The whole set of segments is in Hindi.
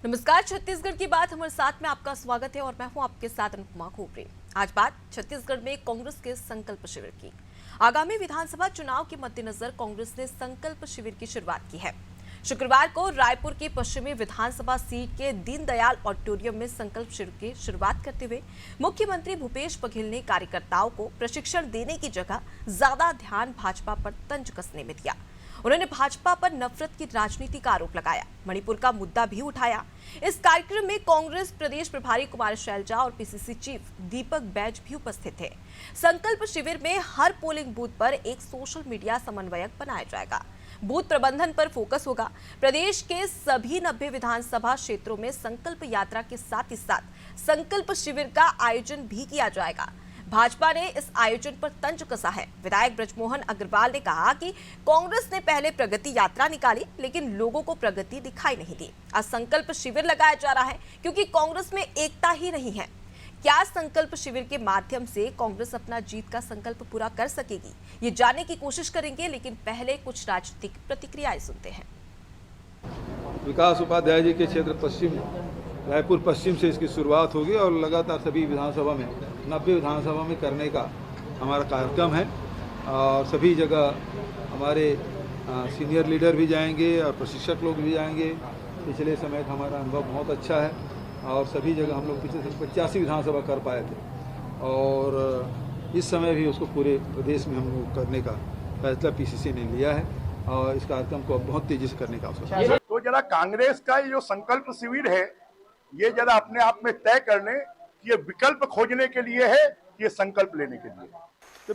नमस्कार, छत्तीसगढ़ की बात हमारे साथ में आपका स्वागत है और मैं हूं आपके साथ अनुपमा खोपरे। आज बात छत्तीसगढ़ में कांग्रेस के संकल्प शिविर की। आगामी विधानसभा चुनाव के मद्देनजर कांग्रेस ने संकल्प शिविर की शुरुआत की है। शुक्रवार को रायपुर की पश्चिमी विधानसभा सीट के दीनदयाल ऑडिटोरियम में संकल्प शिविर की शुरुआत करते हुए मुख्यमंत्री भूपेश बघेल ने कार्यकर्ताओं को प्रशिक्षण देने की जगह ज्यादा ध्यान भाजपा पर तंज कसने में दिया। उन्होंने भाजपा पर नफरत की राजनीति का आरोप लगाया, मणिपुर का मुद्दा भी उठाया। इस कार्यक्रम में कांग्रेस प्रदेश प्रभारी कुमार शैलजा और पीसीसी चीफ दीपक बैज भी उपस्थित थे। संकल्प शिविर में हर पोलिंग बूथ पर एक सोशल मीडिया समन्वयक बनाया जाएगा। बूथ प्रबंधन पर फोकस होगा। प्रदेश के सभी 90 विधानसभा क्षेत्रों में संकल्प यात्रा के साथ ही साथ संकल्प शिविर का आयोजन भी किया जाएगा। भाजपा ने इस आयोजन पर तंज कसा है। विधायक ब्रजमोहन अग्रवाल ने कहा कि कांग्रेस ने पहले प्रगति यात्रा निकाली लेकिन लोगों को प्रगति दिखाई नहीं दी। आज संकल्प शिविर लगाया जा रहा है क्योंकि कांग्रेस में एकता ही नहीं है। क्या संकल्प शिविर के माध्यम से कांग्रेस अपना जीत का संकल्प पूरा कर सकेगी, ये जानने की कोशिश करेंगे, लेकिन पहले कुछ राजनीतिक प्रतिक्रियाएं सुनते हैं। विकास उपाध्याय जी के क्षेत्र पश्चिम रायपुर पश्चिम से इसकी शुरुआत होगी और लगातार सभी विधानसभा में 90 विधानसभा में करने का हमारा कार्यक्रम है। और सभी जगह हमारे सीनियर लीडर भी जाएंगे और प्रशिक्षक लोग भी जाएंगे। पिछले समय का हमारा अनुभव बहुत अच्छा है और सभी जगह हम लोग पिछले 85 विधानसभा कर पाए थे और इस समय भी उसको पूरे प्रदेश में हम लोग करने का फैसला पीसीसी ने लिया है और इस कार्यक्रम को बहुत तेजी से करने का अवसर है। तो जरा कांग्रेस का ये जो संकल्प शिविर है, ये जरा अपने आप में तय कर लें कि ये विकल्प खोजने के लिए है, ये संकल्प लेने के लिए। तो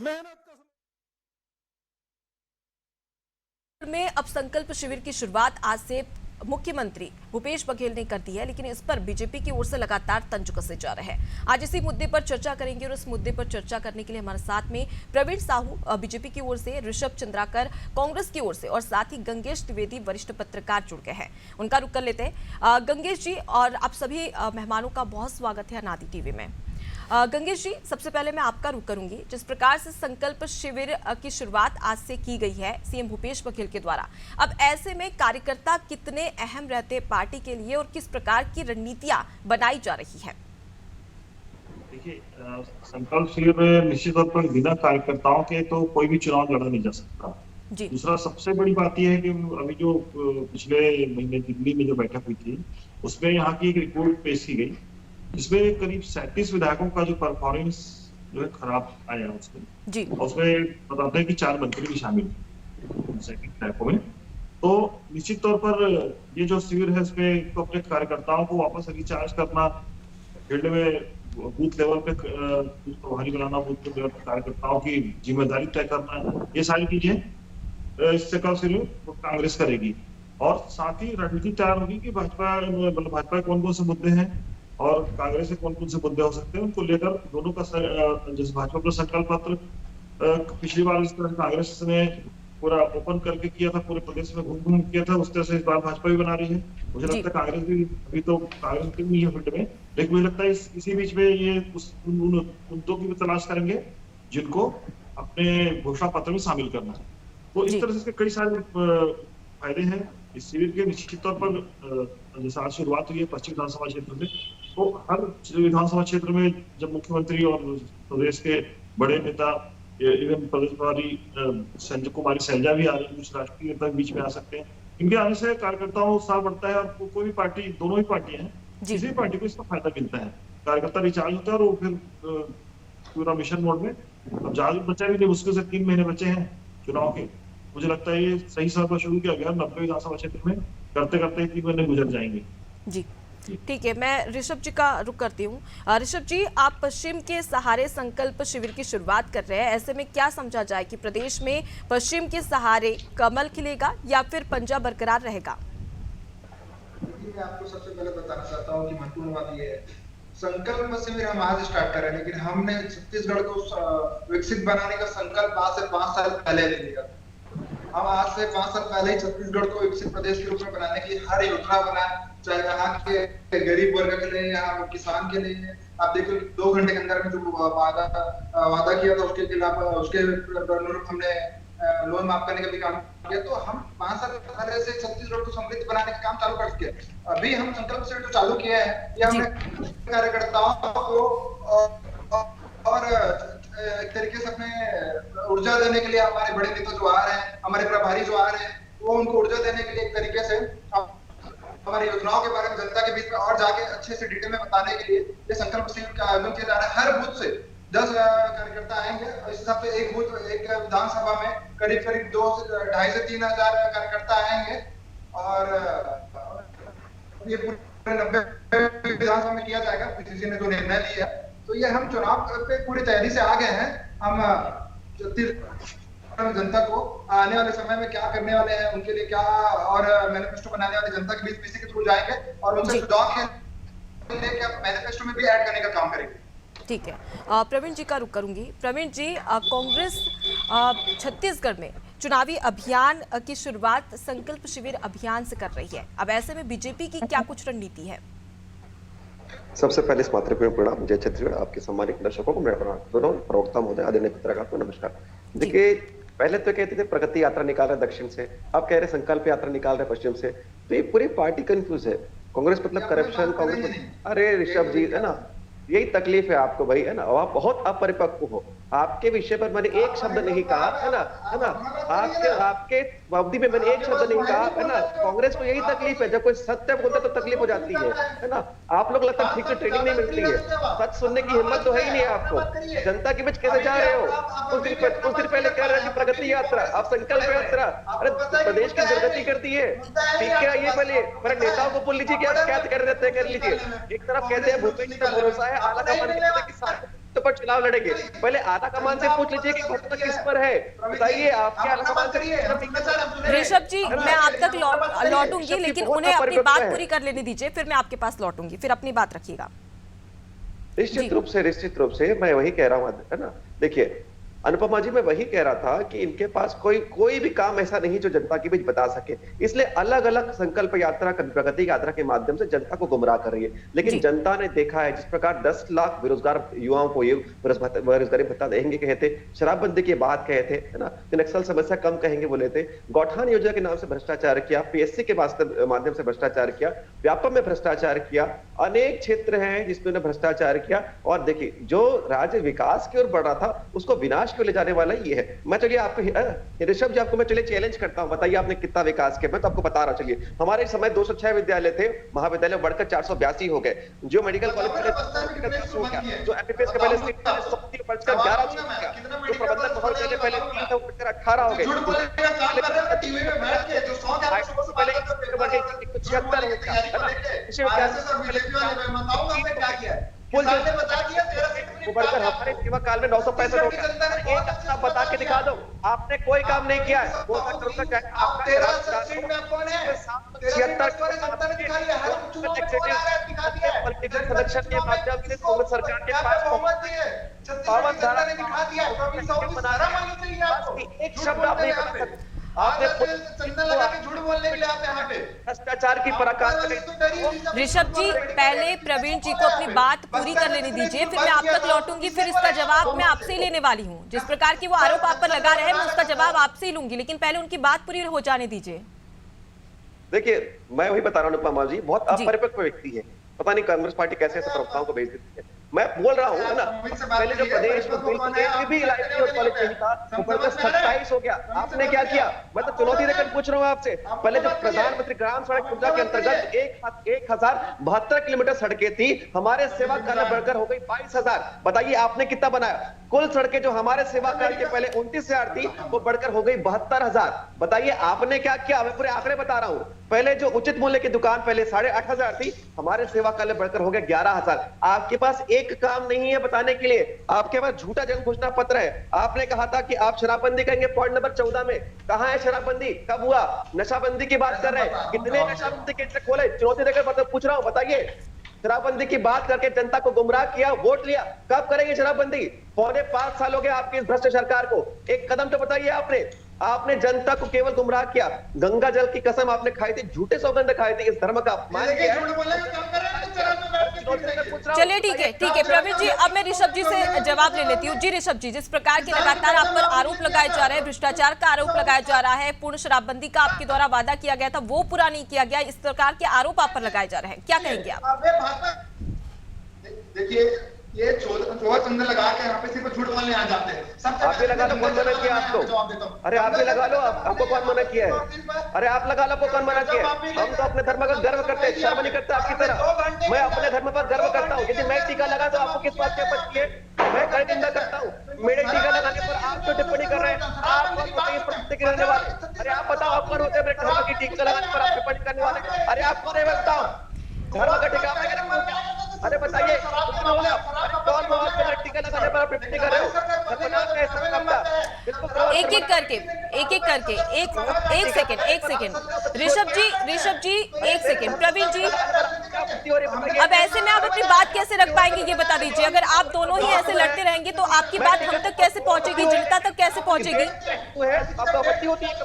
में अब संकल्प शिविर की शुरुआत आज से मुख्यमंत्री भूपेश बघेल ने कर दी है, लेकिन इस पर बीजेपी की ओर से लगातार तंज कसे जा रहे हैं। आज इसी मुद्दे पर चर्चा करेंगे और इस मुद्दे पर चर्चा करने के लिए हमारे साथ में प्रवीण साहू बीजेपी की ओर से, ऋषभ चंद्राकर कांग्रेस की ओर से और साथ ही गंगेश द्विवेदी वरिष्ठ पत्रकार जुड़ गए हैं। उनका रुख कर लेते हैं। गंगेश जी और आप सभी मेहमानों का बहुत स्वागत है नादी टीवी में। गंगेश जी, सबसे पहले मैं आपका रुख करूंगी। जिस प्रकार से संकल्प शिविर की शुरुआत आज से की गई है सीएम भूपेश बघेल के द्वारा, अब ऐसे में कार्यकर्ता कितने अहम रहते हैं पार्टी के लिए और किस प्रकार की रणनीतियां बनाई जा रही है? देखिए, संकल्प शिविर में निश्चित तौर पर बिना कार्यकर्ताओं के तो कोई भी चुनाव लड़ा नहीं जा सकता। दूसरा सबसे बड़ी बात यह है कि अभी जो पिछले महीने दिल्ली में जो बैठक हुई थी उसमें यहाँ की एक रिपोर्ट पेश की गई जिसमें करीब 37 विधायकों का जो परफॉर्मेंस जो है खराब आया उसमें बताते हैं कि 4 मंत्री भी शामिल विधायकों में। तो निश्चित तौर पर ये जो शिविर है इसमें तो अपने कार्यकर्ताओं को वापस रिचार्ज करना, फील्ड में बूथ लेवल पे प्रभारी बनाना, बूथ लेवल पे कार्यकर्ताओं की जिम्मेदारी तय करना, ये सारी चीजें इस शिविर कांग्रेस करेगी। और साथ ही रणनीति तैयार होगी कि भाजपा कौन कौन से मुद्दे हैं और कांग्रेस से कौन कौन से मुद्दे हो सकते हैं, उनको लेकर दोनों का जैसे भाजपा का संकल्प पत्र पिछली बार इस तरह कांग्रेस ने पूरा ओपन करके किया था, पूरे प्रदेश में घूम घूम किया था, उस तरह से इस बार भाजपा भी बना रही है। मुझे लगता है कांग्रेस भी अभी तो कांग्रेस की नहीं है फील्ड में, लेकिन मुझे लगता है इसी बीच में ये उन मुद्दों की भी तलाश करेंगे जिनको अपने घोषणा पत्र में शामिल करना है। तो इस तरह से इसके कई सारे फायदे हैं इस शिविर के। निश्चित तौर पर जैसे आज शुरुआत हुई है पश्चिम विधानसभा क्षेत्र में, तो हर विधानसभा क्षेत्र में जब मुख्यमंत्री और प्रदेश के बड़े नेता एवं प्रदेश प्रभारी संजय कुमारी शैलजा भी आ रहे हैं, कुछ राष्ट्रीय नेता बीच में आ सकते हैं। इनके आने से कार्यकर्ताओं का उत्साह बढ़ता है और कोई भी पार्टी, दोनों ही पार्टियां हैं, किसी भी पार्टी को इसका फायदा मिलता है। कार्यकर्ता रिचार्ज होता है और वो फिर पूरा मिशन मोड में। अब ज्यादा बचा भी नहीं, मुश्किल से 3 महीने बचे हैं चुनाव के। मुझे लगता है ये सही समय पर शुरू किया गया, 90 विधानसभा क्षेत्र में करते करते 3 महीने गुजर जाएंगे। जी ठीक है, मैं ऋषभ जी का रुख करती हूँ। ऋषभ जी, आप पश्चिम के सहारे संकल्प शिविर की शुरुआत कर रहे हैं, ऐसे में क्या समझा जाए कि प्रदेश में पश्चिम के सहारे कमल खिलेगा या फिर पंजा बरकरार रहेगा? मैं आपको सबसे पहले बताना चाहता हूँ कि महत्वपूर्ण बात ये है, संकल्प शिविर हम आज स्टार्ट कर रहे हैं, लेकिन हमने छत्तीसगढ़ को विकसित बनाने का संकल्प आज से 5 साल पहले ले लिया। हम आज से 5 साल पहले ही छत्तीसगढ़ को विकसित प्रदेश के रूप में बनाने की हर योजना बनाए, चाहे यहाँ के गरीब वर्ग के लिए, यहाँ किसान के लिए। आप देखो 2 घंटे के अंदर में जो वादा किया था उसके खिलाफ, उसके अनुरूप हमने लोन माफ करने का भी काम किया। तो हम 5 साल पहले से छत्तीसगढ़ को समृद्ध बनाने का काम चालू कर चुके हैं। अभी हम संकल्प से जो चालू किया है, ये हमने कार्यकर्ताओं को और एक तरीके से अपने ऊर्जा देने के लिए, हमारे बड़े नेता जो आ रहे हैं, हमारे प्रभारी जो आ रहे हैं, वो उनको ऊर्जा देने के लिए एक तरीके से हमारी योजनाओं के बारे में जनता के बीच में और जाके अच्छे से डिटेल में बताने के लिए ये संकल्प शिविर का आयोजन किया जा रहा है। हर बूथ से 10 कार्यकर्ता आएंगे। इस हिसाब से एक बूथ, एक विधानसभा में करीब 2,500 से 3,000 कार्यकर्ता आएंगे और ये पूरे 90 विधानसभा में किया जाएगा। पीसीसी ने जो निर्णय लिया, तो ये हम चुनाव पे पूरी तैयारी से आ गए हैं। हम छत्तीसगढ़ जनता को आने वाले समय में क्या करने वाले हैं, उनके लिए क्या और मैनिफेस्टो बनाने वाले जनता के बीच पीसी के थ्रू जाएंगे और उनसे सुझाव लेके मैनिफेस्टो में भी ऐड करने का काम करेंगे। ठीक है, प्रवीण जी का रुख करूंगी। प्रवीण जी, कांग्रेस छत्तीसगढ़ में चुनावी अभियान की शुरुआत संकल्प शिविर अभियान से कर रही है। अब ऐसे में बीजेपी की क्या कुछ रणनीति है? सबसे पहले इस मातृभूमि प्रणाम, जय छत्तीसगढ़। आपके सम्मानित दर्शकों को मेरा प्रणाम। दोनों प्रवक्ता महोदय, आदरणीय पत्रकार को नमस्कार। देखिए, पहले तो कहते थे प्रगति यात्रा निकाल रहे दक्षिण से, अब कह रहे संकल्प यात्रा निकाल रहे पश्चिम से। तो ये पूरी पार्टी कंफ्यूज है। कांग्रेस मतलब करप्शन, कांग्रेस, अरे ऋषभ जी, है ना, यही तकलीफ है आपको भाई, है ना। आप बहुत अपरिपक्व हो। आपके विषय पर मैंने एक शब्द नहीं कहा, है ना, है ना। आपके अवधि में मैंने एक शब्द नहीं कहा, है ना। कांग्रेस को यही तकलीफ है, जब कोई सत्य बोलता तो तकलीफ हो जाती है ना। आप लोग लगता है ठीक से ट्रेनिंग नहीं मिलती है, सच सुनने की हिम्मत तो है ही नहीं आपको। जनता के बीच कैसे जा रहे हो? कुछ दिन पहले कह रहे हैं कि प्रगति यात्रा, आप संकल्प यात्रा। अरे प्रदेश की दुर्गति कर दी है, ठीक है। ये पहले नेताओं को बोल लीजिए कि आप क्या कर रहे थे, कर लीजिए। एक तरफ कहते हैं भूपेश का भरोसा है, आला कमान के साथ पर चुनाव लड़ेंगे। पहले आला कमान से पूछ लीजिए कि भरोसा किस पर है, बताइए। आपके आला कमान से ऋषभ जी, मैं आप तक लौटूंगी, लेकिन उन्हें अपनी बात पूरी कर लेने दीजिए, फिर मैं आपके पास लौटूंगी, फिर अपनी बात रखिएगा। निश्चित रूप से मैं वही कह रहा हूँ, है ना। देखिए अनुपमा जी, मैं वही कह रहा था कि इनके पास कोई भी काम ऐसा नहीं जो जनता के बीच बता सके, इसलिए अलग अलग संकल्प यात्रा, प्रगति यात्रा के माध्यम से जनता को गुमराह कर रही है। लेकिन जनता ने देखा है, जिस प्रकार 10 लाख बेरोजगार युवाओं को ये बेरोजगारी भत्ता देंगे कहे थे, शराबबंदी की बात कहे थे, है ना, नक्सल समस्या कम कहेंगे बोले थे, गौठान योजना के नाम से भ्रष्टाचार किया, पीएससी के माध्यम से भ्रष्टाचार किया, व्यापक में भ्रष्टाचार किया, अनेक क्षेत्र हैं जिसमें भ्रष्टाचार किया। और देखिए, जो राज्य विकास की ओर बढ़ रहा था उसको विनाश को ले जाने वाला ये है। मैं चलिए आपको ऋषभ जी, आपको मैं चलिए चैलेंज करता हूं, बताइए आपने कितना विकास किया। मैं तो आपको बता रहा हूं। चलिए, हमारे समय 206 विद्यालय थे, महाविद्यालय बढ़कर 482 हो गए। जो मेडिकल कॉलेज जो एमबीबीएस के पहले 11 हो गया, जो प्रबंधक महाविद्यालय पहले 18 हो गए, 165 बढ़कर हमारे सेवा काल में 965 हो गया। एक अच्छा बता के दिखा दो, आपने कोई काम नहीं किया है। संरक्षण के माध्यम से कांग्रेस सरकार के पास पावन धारा एक शब्द आप नहीं बता सकते। भ्रष्टाचार की पराकाष्ठा। ऋषभ जी, पहले प्रवीण जी को अपनी बात पूरी कर लेने दीजिए, फिर मैं आप तक लौटूंगी, फिर इसका जवाब मैं आपसे ही लेने वाली हूँ। जिस प्रकार की वो आरोप आप पर लगा रहे हैं, मैं उसका जवाब आपसे ही लूंगी, लेकिन पहले उनकी बात पूरी हो जाने दीजिए। देखिए, मैं वही बता रहा हूँ अनुपमा जी, बहुत अपरिपक्व व्यक्ति है। पता नहीं कांग्रेस पार्टी कैसे ऐसे प्रवक्ताओं को भेज देती है। मैं बोल रहा हूँ ना, पहले जो प्रदेश में भी इलायची और कॉलेज नहीं था, वो बढ़कर 27 हो गया। आपने क्या किया? मैं तो चुनौती देकर पूछ रहा हूँ आपसे। पहले जो प्रधानमंत्री ग्राम सड़क योजना के अंतर्गत 1072 किलोमीटर सड़कें थी, हमारे सेवा काल में बढ़कर हो गई 22,000। बताइए आपने कितना बनाया? कुल सड़कें जो हमारे सेवा काल के पहले 29,000 थी, वो बढ़कर हो गई 72,000। बताइए आपने क्या किया? मैं पूरे आंकड़े बता रहा हूँ। पहले जो उचित मूल्य की दुकान पहले 8,500 थी, हमारे सेवा काल में बढ़कर हो गया 11,000। आपके पास एक काम नहीं है बताने के लिए, आपके पास झूठा जन घोषणा पत्र है। आपने कहा था कि आप शराबबंदी करेंगे, पॉइंट नंबर 14 में। कहां है शराबबंदी? कब हुआ? नशाबंदी की बात कर रहे हैं, कितने नशाबंदी केंद्र खोले? चुनौती देकर पूछ रहा हूं, बताइए। शराबबंदी की बात करके जनता को गुमराह किया, वोट लिया। कब करेंगे शराबबंदी? 4.5 साल हो गए आपकी इस भ्रष्ट सरकार को। एक कदम तो बताइए आपने। आपने जनता को केवल गुमराह किया। गंगा जल की कसम आपने खाई थी, झूठे सौगंध खाए थे, इस धर्म का अपमान किया है। चलिए ठीक है प्रवीण जी, अब मैं ऋषभ जी से जवाब ले लेती हूँ। जी ऋषभ जी, जिस प्रकार के लगातार आप पर आरोप लगाए जा रहे हैं, भ्रष्टाचार का आरोप लगाया जा रहा है, पूर्ण शराबबंदी का आपके द्वारा वादा किया गया था वो पूरा नहीं किया गया, इस प्रकार के आरोप आप पर लगाए जा रहे हैं, क्या कहेंगे आप? देखिए, ये चोर चंद्र लगा के यहाँ पे सिर्फ झूठ बोलने आ जाते हैं। आप भी लगा लो, कौन मना किया आपको? अरे आप भी लगा लो, आपको कौन मना किया है? अरे आप लगा लो, आपको कौन मना किया है? हम तो अपने धर्म का गर्व करते हैं, शर्म नहीं करते आपकी तरह। मैं अपने धर्म पर गर्व करता हूँ। यदि मैं टीका लगा तो आपको किस बात की आपत्ति है? मैं कड़ी निंदा करता हूँ। मेरे टीका लगाने पर आप जो टिप्पणी कर रहे हैं, आप कौन होते हैं इस प्रश्न के रहने वाले? अरे आप बताओ, आप कौन होते हैं मेरे धर्म की टीका लगाने पर आप टिप्पणी करने वाले? अरे आप कौन है बताओ? धर्म का टीका आपने क्या? अरे बताइए, कौन टीका लगाने पर आप टिप्पणी कर रहे हो? एक एक करके एक सेकंड ऋषभ जी एक सेकंड। प्रवीण जी, अब ऐसे में आप अपनी बात कैसे रख पाएंगे ये बता दीजिए। अगर आप दोनों ही ऐसे लड़ते रहेंगे तो आपकी बात हम तक कैसे पहुंचेगी, जनता तक कैसे पहुंचेगी? आपको आपत्ति होती है तो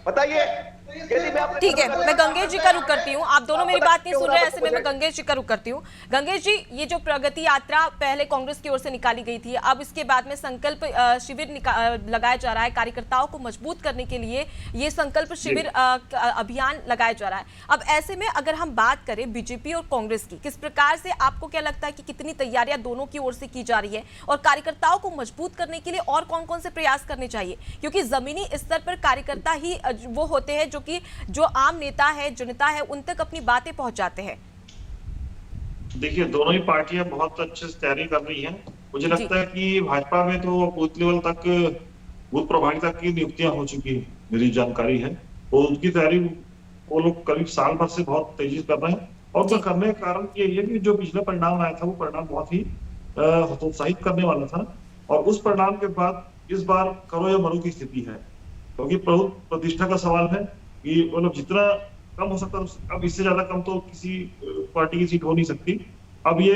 बताइए। ठीक है, मैं गंगेश जी का रुख करती हूँ। आप दोनों मेरी बात नहीं सुन रहे, ऐसे में मैं गंगेश जी का रुख करती हूँ। गंगेश जी, ये जो प्रगति यात्रा पहले कांग्रेस की ओर से निकाली गई थी, अब इसके बाद में संकल्प शिविर लगाया जा रहा है, कार्यकर्ताओं को मजबूत करने के लिए ये संकल्प शिविर अभियान लगाया जा रहा है। अब ऐसे में अगर हम बात करें बीजेपी और कांग्रेस की, किस प्रकार से आपको क्या लगता है कि कितनी तैयारियां दोनों की ओर से की जा रही है और कार्यकर्ताओं को मजबूत करने के लिए और कौन कौन से प्रयास करने चाहिए? क्योंकि जमीनी स्तर पर कार्यकर्ता ही वो होते हैं जो आम नेता है, जनता है, उन तक अपनी बातें पहुंचाते हैं। देखिए, दोनों ही पार्टियां बहुत अच्छे से तैयारी कर रही हैं। मुझे लगता है कि भाजपा में तो बूथ लेवल तक बूथ प्रभारी तक की नियुक्तियां हो चुकी है, मेरी जानकारी है। तो उनकी तैयारी वो लोग करीब साल भर से बहुत तेजी कर रहे हैं। और उनका करने का कारण ये है कि जो पिछला परिणाम आया था वो परिणाम बहुत ही हतोत्साहित करने वाला था। और उस परिणाम के बाद इस बार करो या मरो की स्थिति है, क्योंकि बहुत प्रतिष्ठा का सवाल है कि मतलब जितना कम हो सकता है, अब इससे ज्यादा कम तो किसी पार्टी की सीट हो नहीं सकती। अब ये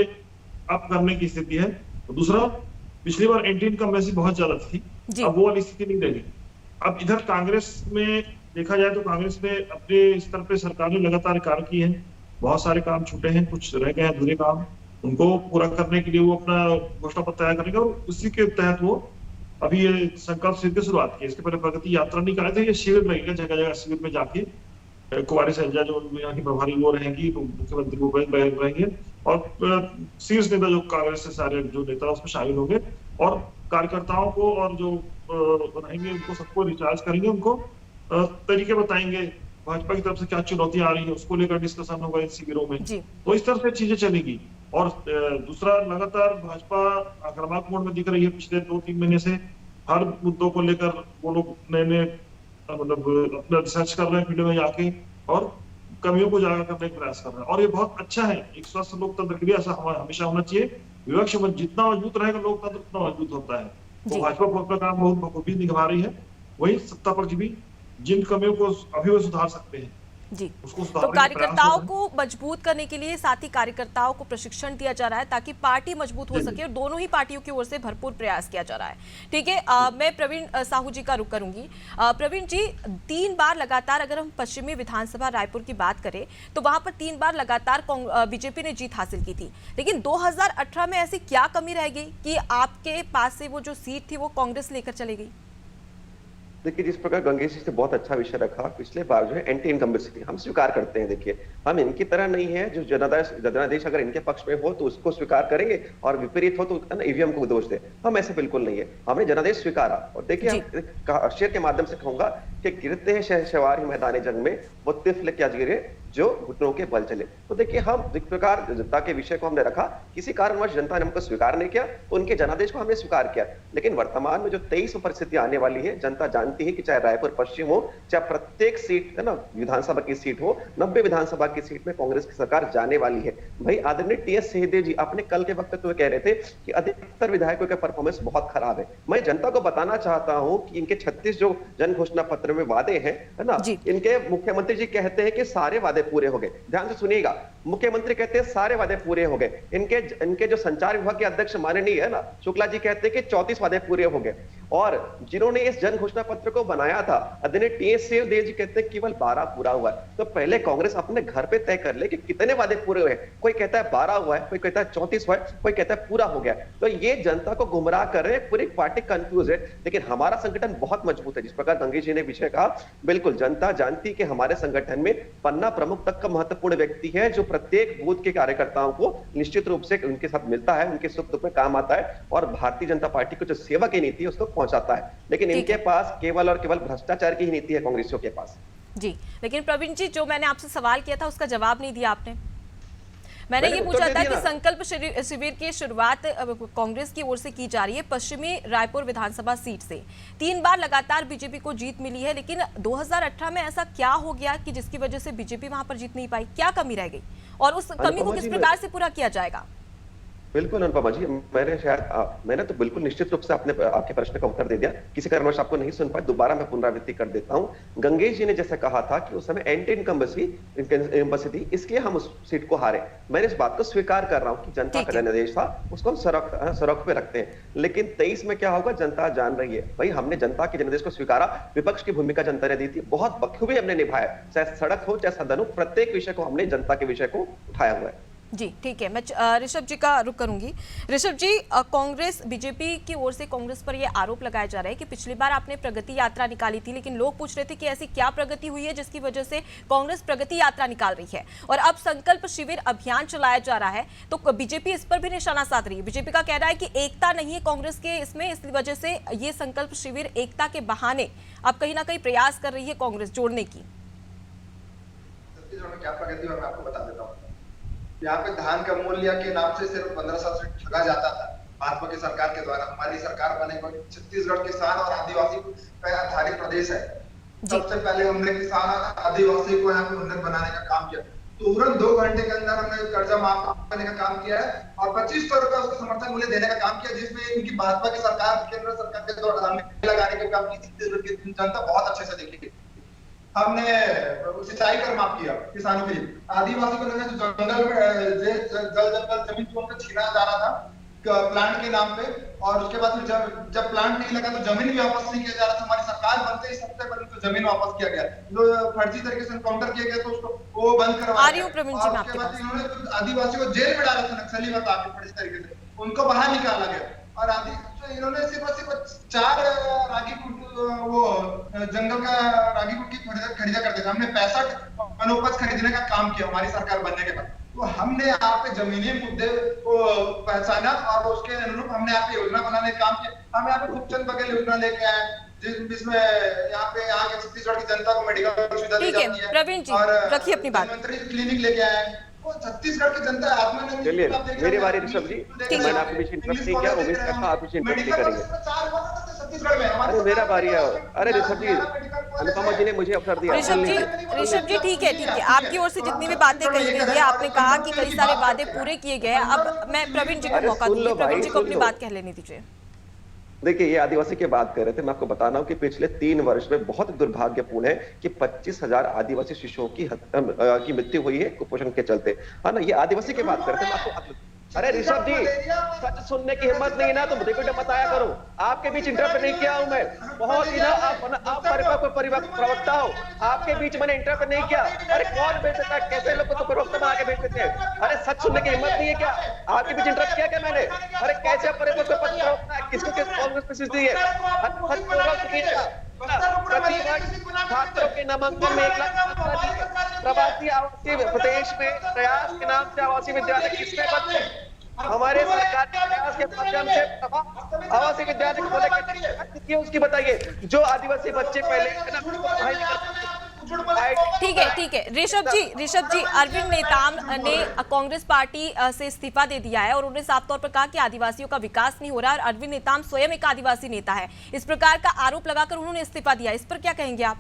अप करने की स्थिति है। तो दूसरा, पिछली बार एंटी इनकम्बेंसी बहुत ज्यादा थी, अब वो वाली स्थिति नहीं रहेगी। अब इधर कांग्रेस में देखा जाए तो कांग्रेस ने अपने स्तर पे सरकार ने लगातार कार्य किए हैं, बहुत सारे काम छूटे हैं, कुछ रह गए हैं अधूरे काम, उनको पूरा करने के लिए वो अपना घोषणा पत्र तैयार करेंगे और उसी के तहत वो अभी ये संकल्प शिविर की शुरुआत की। इसके पहले प्रगति यात्रा नहीं कर रहे थे, ये शिविर लगेगा, जगह जगह शिविर में जाके कुमारी सैलजा जो यहाँ की प्रभारी वो रहेंगी, मुख्यमंत्री भूपेश बघेल रहेंगे और शीर्ष नेता जो कांग्रेस से सारे जो नेता उसमें शामिल होंगे और कार्यकर्ताओं को और जो रहेंगे उनको सबको रिचार्ज करेंगे, उनको तरीके बताएंगे, भाजपा की तरफ से क्या चुनौतियां आ रही है उसको लेकर डिस्कशन होगा इन शिविरों में। तो इस तरह से चीजें चलेगी। और दूसरा, लगातार भाजपा आक्रामक मोड में दिख रही है पिछले 2-3 महीने से। हर मुद्दों को लेकर वो लोग नए मतलब अपना रिसर्च कर रहे हैं फील्ड में जाके और कमियों को जाकर करने का प्रयास कर रहे हैं। और ये बहुत अच्छा है, एक स्वस्थ लोकतंत्र के लिए ऐसा हमेशा होना चाहिए। विपक्ष जितना मजबूत रहेगा लोकतंत्र उतना मजबूत होता है। तो भाजपा अपना काम बहुत बखूबी निभा रही है, वही सत्ता पक्ष भी जिन कमियों को अभी वो सुधार सकते हैं जी। तो कार्यकर्ताओं को मजबूत करने के लिए साथ ही कार्यकर्ताओं को प्रशिक्षण दिया जा रहा है ताकि पार्टी मजबूत हो सके और दोनों ही पार्टियों की ओर से भरपूर प्रयास किया जा रहा है। ठीक है, मैं प्रवीण साहू जी का रुख करूंगी। प्रवीण जी, 3 बार लगातार अगर हम पश्चिमी विधानसभा रायपुर की बात करें तो वहां पर 3 बार लगातार बीजेपी ने जीत हासिल की थी, लेकिन 2018 में ऐसी क्या कमी रह गई कि आपके पास से वो जो सीट थी वो कांग्रेस लेकर चली गई? देखिए, जिस प्रकार गंगेश जी से बहुत अच्छा विषय रखा, पिछले बार जो है एंटी इनकम्बेंसी हम स्वीकार करते हैं। देखिए, हम इनकी तरह नहीं है जो जनादेश अगर इनके पक्ष में हो तो उसको स्वीकार करेंगे और विपरीत हो तो ईवीएम को दोष दे। हम ऐसे बिल्कुल नहीं है, हमने जनादेश स्वीकारा। और देखिए, शेर के माध्यम से कहूंगा कि गिरते हैं शहसवार मैदान जंग में, वो तिफल क्या गिरे जो घुटनों के बल चले। तो देखिए, हम जिस प्रकार जनता के विषय को हमने रखा, किसी कारणवश जनता ने हमको स्वीकार नहीं किया तो उनके जनादेश को हमने स्वीकार किया। लेकिन वर्तमान में जो 23 परिस्थिति आने वाली है, जनता जानती है कि चाहे रायपुर पश्चिम हो, चाहे प्रत्येक सीट है ना विधानसभा की सीट हो, 90 विधानसभा की सीट में कांग्रेस की सरकार जाने वाली है। भाई, आदरणीय टीएस सिंहदेव जी अपने कल के वक्तव्य में कह रहे थे कि अधिकतर विधायकों के परफॉर्मेंस बहुत खराब है। मैं जनता को बताना चाहता हूं कि इनके 36 जो जन घोषणा पत्र में वादे हैं, है ना, इनके मुख्यमंत्री जी कहते हैं कि सारे वादे पूरे हो गए। ध्यान से सुनिएगा, मुख्यमंत्री कहते हैं सारे वादे पूरे हो गए। इनके जो संचार विभाग के अध्यक्ष माननीय है ना शुक्ला जी कहते हैं कि 34 वादे पूरे हो गए, और जिन्होंने इस जन घोषणा पत्र को बनाया था आदरणीय टीएस सिंहदेव जी कहते हैं केवल 12 पूरा हुआ है। तो पहले कांग्रेस अपने घर पे तय कर ले कि कितने वादे पूरे हुए। कोई कहता है 12 हुआ है, कोई कहता है 34 हुआ है, कोई कहता है पूरा हो गया। तो ये जनता को गुमराह कर रहे हैं, पूरी पार्टी कंफ्यूज है। लेकिन हमारा संगठन बहुत मजबूत है। जिस प्रकार गंगेश जी ने विषय कहा, बिल्कुल जनता जानती है कि हमारे संगठन में पन्ना प्रमुख तक का महत्वपूर्ण व्यक्ति है जो प्रत्येक बूथ के कार्यकर्ताओं को निश्चित रूप से उनके साथ मिलता है, उनके सुख दुख में काम आता है और भारतीय जनता पार्टी को जो सेवा की नीति है उसको पहुंचाता है। लेकिन इनके पास केवल और केवल भ्रष्टाचार की ही नीति है कांग्रेसियों के पास। जी, लेकिन प्रवीण जी, जो मैंने आपसे सवाल किया था उसका जवाब नहीं दिया आपने। मैंने ये पूछा था कि संकल्प शिविर की शुरुआत कांग्रेस की ओर से की जा रही है। पश्चिमी रायपुर विधानसभा सीट से 3 बार लगातार बीजेपी को जीत मिली है, लेकिन 2018 में ऐसा क्या हो गया कि जिसकी वजह से बीजेपी वहां पर जीत नहीं पाई? क्या कमी रह गई और उस कमी को किस प्रकार से पूरा किया जाएगा? बिल्कुल अनुपमा जी, मैंने तो बिल्कुल निश्चित रूप से आपके प्रश्न का उत्तर दे दिया। किसी कारणवश आपको नहीं सुन पाए, दोबारा मैं पुनरावृत्ति कर देता हूं। गंगेश जी ने जैसे कहा था कि उस समय एंटी इनकम्बेंसी थी, इसलिए हम उस सीट को हारे। मैंने इस बात को स्वीकार कर रहा हूं कि जनता का जनादेश था, उसको हम सड़क पे रखते हैं। लेकिन 23 में क्या होगा जनता जान रही है। भाई हमने जनता के जनादेश को स्वीकारा, विपक्ष की भूमिका जनता ने दी थी, बहुत बखूबी हमने निभाया। चाहे सड़क हो चाहे सदन हो, प्रत्येक विषय को हमने जनता के विषय को उठाया हुआ है। जी ठीक है, मैं ऋषभ जी का रुख करूंगी। ऋषभ जी, कांग्रेस बीजेपी की ओर से कांग्रेस पर यह आरोप लगाया जा रहा है कि पिछली बार आपने प्रगति यात्रा निकाली थी, लेकिन लोग पूछ रहे थे कि ऐसी क्या प्रगति हुई है जिसकी वजह से कांग्रेस प्रगति यात्रा निकाल रही है, और अब संकल्प शिविर अभियान चलाया जा रहा है तो बीजेपी इस पर भी निशाना साध रही है। बीजेपी का कहना है कि एकता नहीं है कांग्रेस के इसमें, इस वजह से ये संकल्प शिविर एकता के बहाने अब कहीं ना कहीं प्रयास कर रही है कांग्रेस जोड़ने की। क्या प्रगति हुआ मैं आपको बता देता हूँ। यहाँ पे धान का मूल्य के नाम से सिर्फ 15 साल से ठगा जाता था भाजपा की सरकार के द्वारा। हमारी सरकार बने को छत्तीसगढ़ किसान और आदिवासी पे आधारित प्रदेश है। सबसे पहले हमने किसान और आदिवासी को यहाँ पे उन्नत बनाने का काम किया। तुरंत 2 घंटे के अंदर हमने कर्जा माफ करने का काम किया है और 2500 रुपए उसका समर्थन मूल्य देने का काम किया, जिसमें इनकी भाजपा की सरकार, केंद्र सरकार के द्वारा लगाने का काम की छत्तीसगढ़ की जनता बहुत अच्छे से देखी। हमने सिंचाई कर माफ किया किसानों के लिए। आदिवासी को जो जंगल में जल जमीन को उनका छीना जा रहा था प्लांट के नाम पे, और उसके बाद जब प्लांट नहीं लगा तो जमीन भी वापस नहीं किया जा रहा था। हमारी सरकार बनते ही सबसे पहले तो जमीन वापस किया गया, जो फर्जी तरीके से एनकाउंटर किया गया तो उसको वो बंद करवाया गया। और उसके बाद इन्होंने आदिवासी को जेल में डाला था नक्सली बता के फर्जी तरीके से, उनको बाहर निकाला गया। और इन्होंने सिर्फ 4 रागी वो जंगल का रागी कुटी खरीदा करते थे। हमने 65 वनोपज खरीदने का काम किया हमारी सरकार बनने के बाद। तो हमने यहाँ पे जमीनी मुद्दे को पहचाना और उसके अनुरूप हमने यहाँ पे योजना बनाने का काम किया। हम यहाँ पे खूबचंद बघेल योजना लेके आए, जिसमें यहाँ के छत्तीसगढ़ की जनता को मेडिकल सुविधा दी जाती है। प्रवीण जी, रखिए अपनी बात। प्रधानमंत्री क्लिनिक लेके आए, छत्तीसगढ़ की जनता आत्मनिर्भर। चलिए मेरी बारी ऋषभ जी, मैंने आपके बीच इंटरप्ट नहीं किया, उम्मीद करता हूं आप बीच इंटरप्ट नहीं करेंगे। अरे मेरा बारी है। अरे ऋषभ जी, अनुपमा जी ने मुझे अवसर दिया। ऋषभ जी ठीक है, आपकी ओर से जितनी भी बातें कही गई है, आपने कहा कि कई सारे वादे पूरे किए गए हैं। अब मैं प्रवीण जी को मौका दूंगी, प्रवीण जी को अपनी बात कह लेने दीजिए। देखिए, ये आदिवासी की बात कर रहे थे, मैं आपको बताना हूं कि पिछले 3 वर्ष में बहुत दुर्भाग्यपूर्ण है कि 25,000 आदिवासी शिशुओं की मृत्यु हुई है कुपोषण के चलते, है ना। ये आदिवासी की बात कर रहे थे। मैं आपको अरे ऋषभ जी, सच सुनने की हिम्मत नहीं ना तो मुझे कोई मत आया करो। आपके बीच इंटरप्ट नहीं किया हूं मैं, बहुत ही ना आप प्रवक्ता हो, आपके बीच मैंने इंटरप्ट नहीं किया। अरे कौन भेज सकता है, कैसे लोग तो प्रवक्ता बना के भेज देते हैं। अरे सच सुनने की हिम्मत नहीं है क्या? आपके बीच इंटरप्ट किया क्या मैंने? अरे कैसे प्रवक्ता है, किसको किस कांग्रेस में दी है? छात्रों के नामांकन में 1 लाख प्रवासी आवासीय प्रदेश में प्रयास के नाम से आवासीय विद्यालय किसने बने? हमारे सरकार के प्रयास के माध्यम से आवासीय विद्यालय को लेकर उसकी बताइए। जो आदिवासी बच्चे पहले पढ़ाई नहीं करते। ठीक है ऋषभ जी, अरविंद नेताम ने कांग्रेस पार्टी से इस्तीफा दे दिया है और उन्होंने साफ तौर पर कहा कि आदिवासियों का विकास नहीं हो रहा, और अरविंद नेताम स्वयं एक आदिवासी नेता है। इस प्रकार का आरोप लगाकर उन्होंने इस्तीफा दिया, इस पर क्या कहेंगे आप?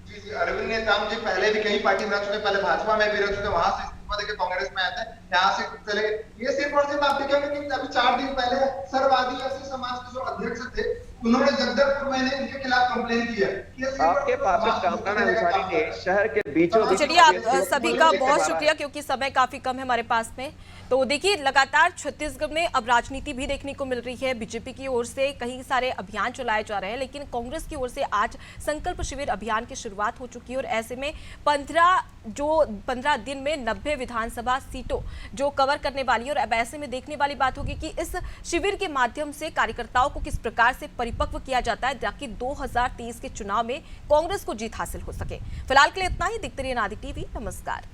जी, अरविंद नेताम जी पहले भी कई पार्टी में रह चुके, पहले भाजपा में भी रह चुके, वहां से इस्तीफा देकर कांग्रेस में आए थे, यहाँ से चले गए। ये सिर्फ और सिर्फ आप देखेंगे कि अभी 4 दिन पहले सर्व आदिवासी समाज के जो अध्यक्ष थे उन्होंने जगदलपुर मैंने उनके खिलाफ कंप्लेन किया कि आपके पार्षद कामरान अंसारी ने शहर के बीचों तो बीच चलिए आप सभी का बहुत शुक्रिया, क्योंकि समय काफी कम है हमारे पास में। तो देखिए, लगातार छत्तीसगढ़ में अब राजनीति भी देखने को मिल रही है। बीजेपी की ओर से कई सारे अभियान चलाए जा रहे हैं, लेकिन कांग्रेस की ओर से आज संकल्प शिविर अभियान की शुरुआत हो चुकी है और ऐसे में 15 दिन में 90 विधानसभा सीटों जो कवर करने वाली है। और अब ऐसे में देखने वाली बात होगी कि इस शिविर के माध्यम से कार्यकर्ताओं को किस प्रकार से परिपक्व किया जाता है ताकि 2023 के चुनाव में कांग्रेस को जीत हासिल हो सके। फिलहाल के लिए इतना ही। देखते रहिए अनादि टीवी। नमस्कार।